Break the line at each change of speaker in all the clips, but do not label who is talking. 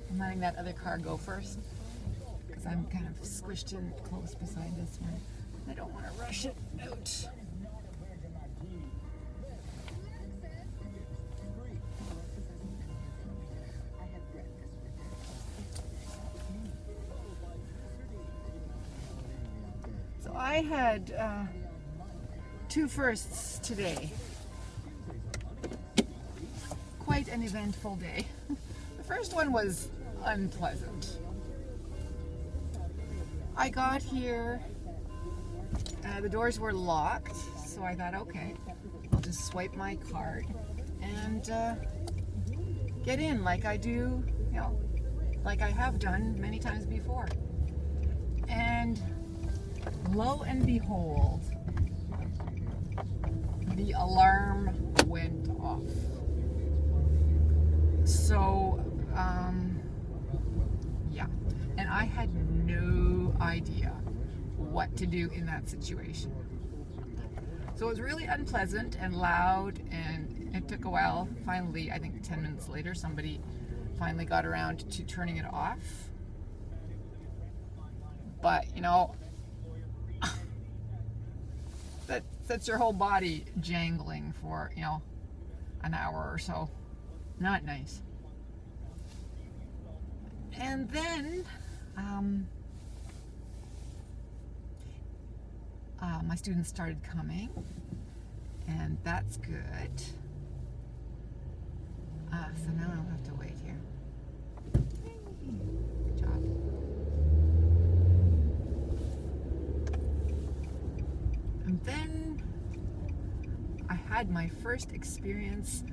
I'm letting that other car go first because I'm kind of squished in close beside this one. I don't want to rush it out. So I had two firsts today. Quite an eventful day. The first one was unpleasant. I got here, the doors were locked, so I thought, okay, I'll just swipe my card and get in like I do, you know, like I have done many times before. And lo and behold, the alarm went off. So, yeah, and I had no idea what to do in that situation. So it was really unpleasant and loud, and it took a while. Finally, I think 10 minutes later, somebody finally got around to turning it off. But, you know, that sets your whole body jangling for, you know, an hour or so. Not nice. And then my students started coming, and that's good. So now I'll have to wait here. Good job. And then I had my first experience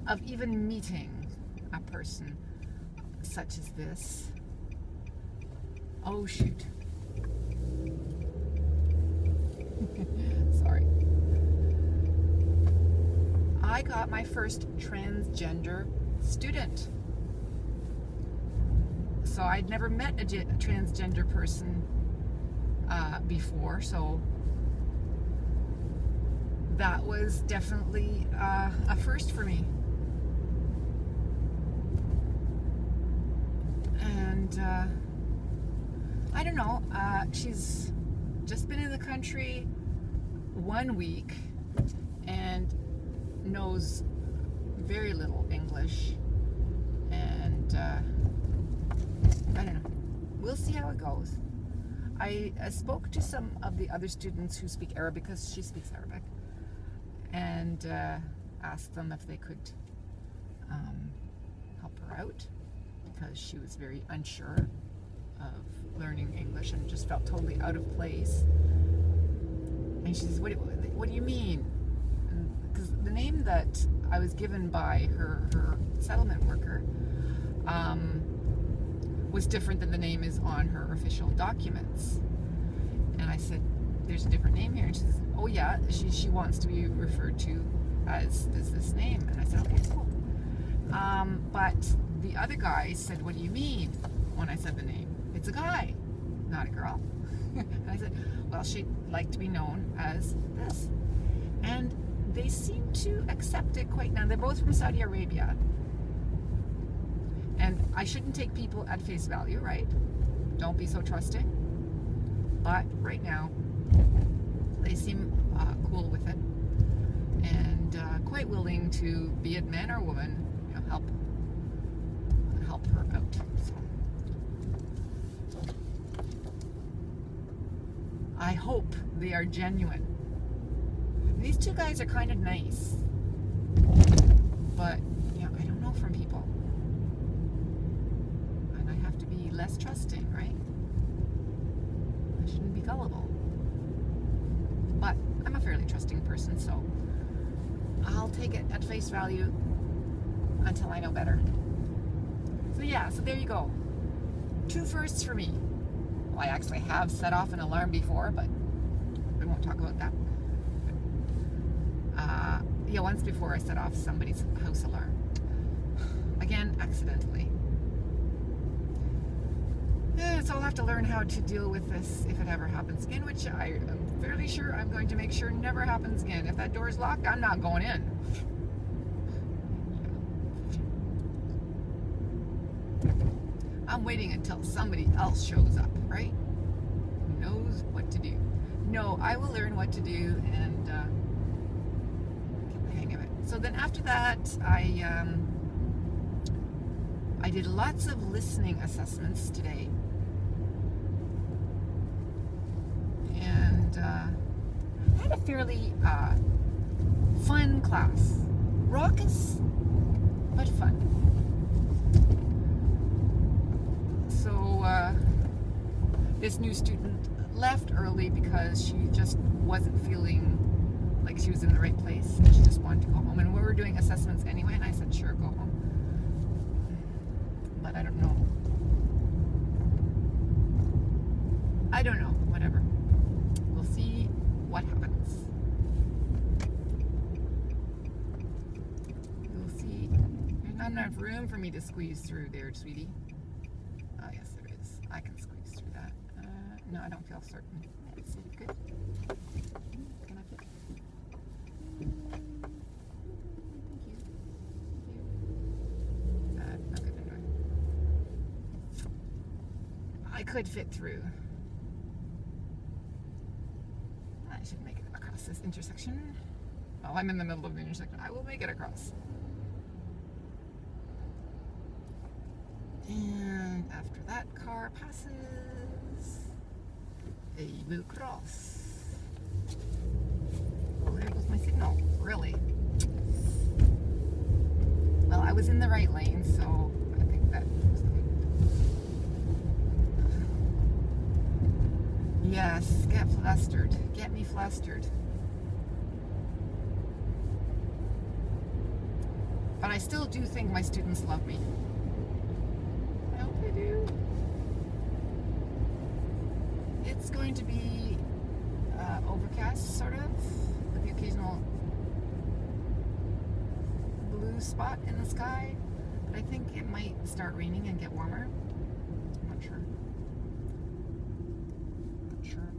of even meeting a person such as this. Oh shoot. Sorry. I got my first transgender student. So I'd never met a transgender person before, so that was definitely a first for me. And I don't know, she's just been in the country 1 week and knows very little English, and I don't know, we'll see how it goes. I spoke to some of the other students who speak Arabic, because she speaks Arabic, and asked them if they could help her out, because she was very unsure of learning English and just felt totally out of place. And she says, what do you mean? Because the name that I was given by her settlement worker was different than the name is on her official documents. And I said, there's a different name here. And she says, oh yeah, she wants to be referred to as this name. And I said, okay, cool. But the other guy said, what do you mean? When I said the name, it's a guy, not a girl. And I said, well, she'd like to be known as this. And they seem to accept it quite now. They're both from Saudi Arabia. And I shouldn't take people at face value, right? Don't be so trusting. But right now, they seem cool with it, and quite willing to, be it man or woman, you know, help her out. So I hope they are genuine. These two guys are kind of nice, but you know, I don't know from people, and I have to be less trusting, right? I shouldn't be gullible, but I'm a fairly trusting person, so I'll take it at face value until I know better. So yeah, so there you go. 2 firsts for me. Well, I actually have set off an alarm before, but we won't talk about that. Yeah, once before I set off somebody's house alarm. Again, accidentally. It's guess I'll have to learn how to deal with this if it ever happens again, which I am fairly sure I'm going to make sure never happens again. If that door's locked, I'm not going in. I'm waiting until somebody else shows up, right? Who knows what to do. No, I will learn what to do and get the hang of it. So then after that, I did lots of listening assessments today. And I had a fairly fun class. Raucous, but fun. So this new student left early because she just wasn't feeling like she was in the right place. And she just wanted to go home. And we were doing assessments anyway, and I said, sure, go home. But I don't know. I don't know. Whatever. We'll see what happens. We'll see. There's not enough room for me to squeeze through there, sweetie. Oh, yes, there is. I can squeeze through that. No, I don't feel certain. Let's see. Good. Can I fit? Thank you. Not good anyway. I could fit through. I should make it across this intersection. Well, I'm in the middle of the intersection. I will make it across. And after that car passes, they will cross. Oh, there goes my signal. Really? Well, I was in the right lane, so I think that was good. Yes, get flustered. Get me flustered. But I still do think my students love me. I hope they do. It's going to be overcast, sort of, with the occasional blue spot in the sky. But I think it might start raining and get warmer. I'm not sure. Not sure.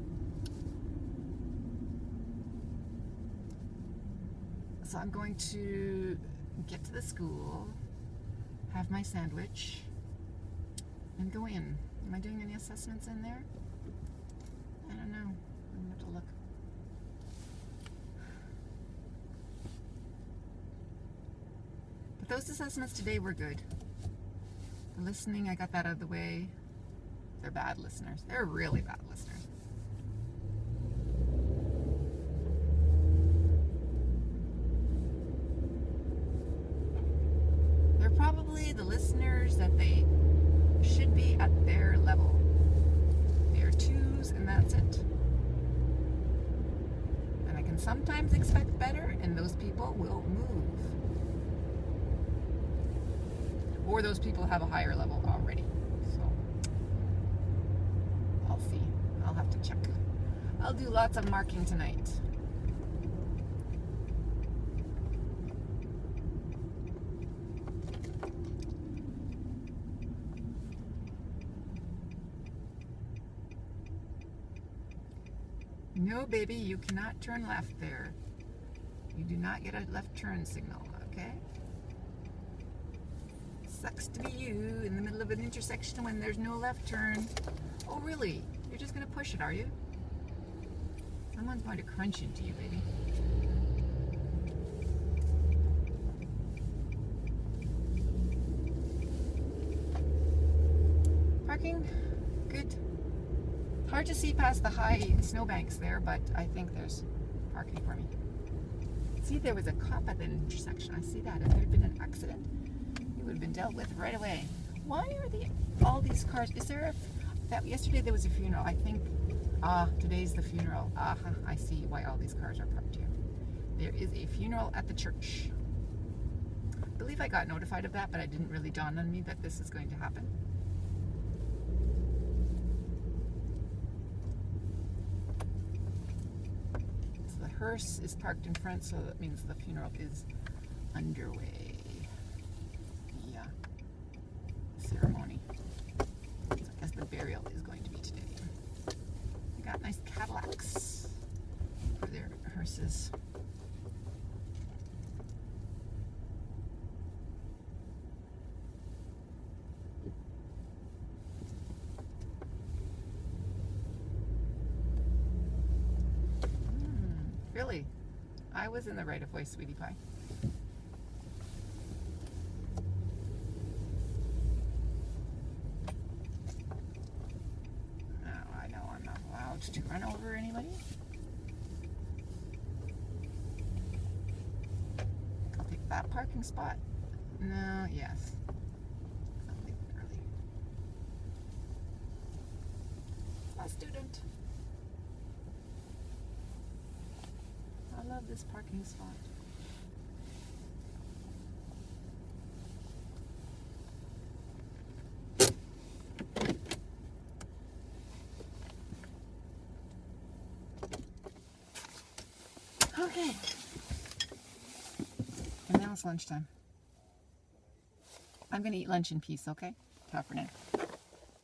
So I'm going to get to the school, have my sandwich, and go in. Am I doing any assessments in there? I don't know. I'm gonna have to look. But those assessments today were good. The listening, I got that out of the way. They're bad listeners. They're really bad listeners. They're probably the listeners that they should be at their level. They're twos and that's it. And I can sometimes expect better, and those people will move. Or those people have a higher level already. So I'll see. I'll have to check. I'll do lots of marking tonight. No, baby, you cannot turn left there. You do not get a left turn signal, okay? Sucks to be you in the middle of an intersection when there's no left turn. Oh, really? You're just going to push it, are you? Someone's going to crunch into you, baby. Parking? Good. Hard to see past the high snowbanks there, but I think there's parking for me. See, there was a cop at the intersection. I see that. If there had been an accident, it would have been dealt with right away. Why are all these cars? Is there yesterday there was a funeral. I think, today's the funeral. I see why all these cars are parked here. There is a funeral at the church. I believe I got notified of that, but it didn't really dawn on me that this is going to happen. The hearse is parked in front, so that means the funeral is underway. Yeah. Ceremony. So I guess the burial is I was in the right of way, sweetie pie. Now I know I'm not allowed to run over anybody. I'll take that parking spot. No, yes. Something early. A student. I love this parking spot. Okay. And now it's lunchtime. I'm going to eat lunch in peace, okay? Ciao for now.